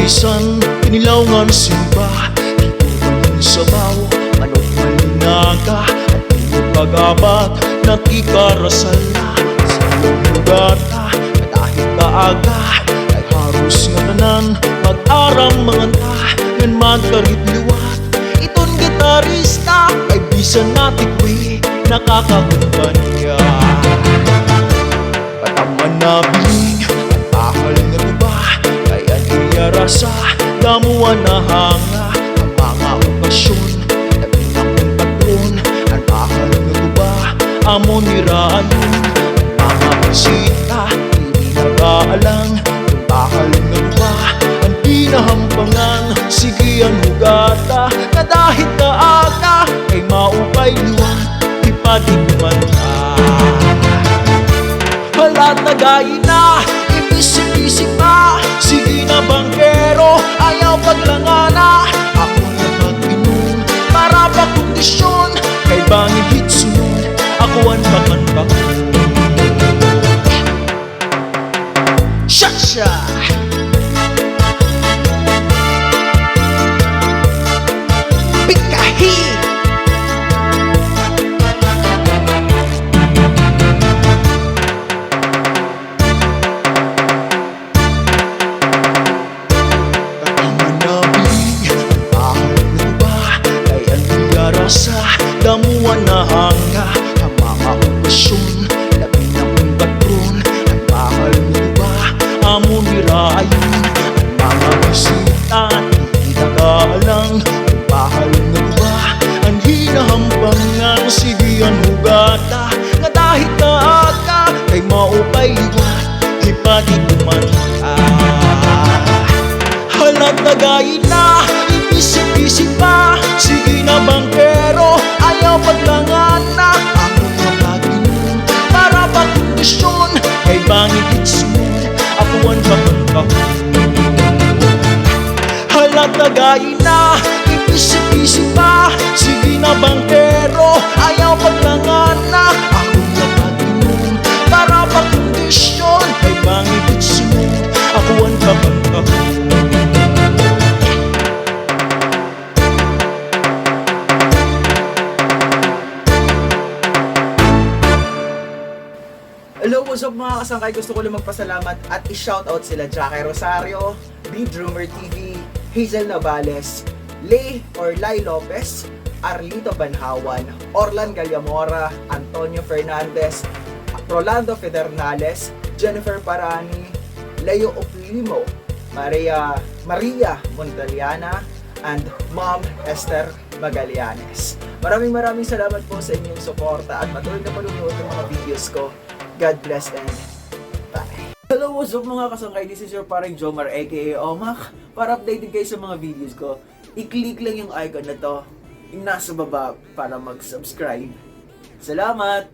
bisan, kinilaw nga ng simba. Ikutan sabaw, manok malinaga, at pag-abat na tikarasal na. Sa iyong hugata, na dahil kaaga, ay haros nga tanan, mag-aram mga ta, ngan magkarit liwat. Iton gitarista, ay bisan natikwi, nakakakumpanya. Pataman na biling, ang bahal nga tuba, kaya iyarasa, damuan na hanga, ang mga okasyon, labi na kong patron, ang bahal nga tuba, amo nirayon, ang mga bisita, hindi nag-aalang, ang bahal nga tuba, ang pinahampangan, sige ang hugata, na dahil kaaga, kay maupay liwan, ipadikuman ka. Halat na gayi na, ipisip-isip pa, sige na bangkero, ayaw paglangana. Ako na mag-inom, para pa kondisyon, kay bangin hit sunod, ako ang pakan-bakon. Chacha! Pikahi! Sa damuan na hanga, ang mga okasyon, labi na kong patron, ang bahal nga tuba, amo nirayon, ang mga bisita, hindi nag-aalang, ang bahal nga tuba, ang hinahampangan, sige ang hugata, nga dahil kaaga, kay maupay liwat, ipadikuman ka. Halat na gayi na, ipisip-isip pa, sige na bangkero, ayaw paglangan na. Ako na mag-inom, para pa kondisyon, kay bangin hitsunod, ako ang pakan-bakon. Halat na gayi na, ipisip-isip pa, sige na bangkero, ayaw paglangan na. Ako na mag-inom, para pa kondisyon, kay bangin hitsunod, ako ang pakan-bakon. Hello, what's up mga kasangkay? Gusto ko lang magpasalamat at i-shoutout sila Chacha Rosario, B. Drummer TV, Hazel Navales, Lay Lopez, Arlito Banhawan, Orlan Gallamora, Antonio Fernandez, Rolando Federnales, Jennifer Parani, Leo Oplimo, Maria Montaliana, and Mom Esther Magallanes. Maraming salamat po sa inyong suporta at patuloy na panunood ng mga videos ko. God bless and bye. Hello, what's up mga kasangkay? This is your Pareng Jomar aka Omak. Para updated kayo sa mga videos ko, i-click lang yung icon na to, yung nasa baba para mag-subscribe. Salamat!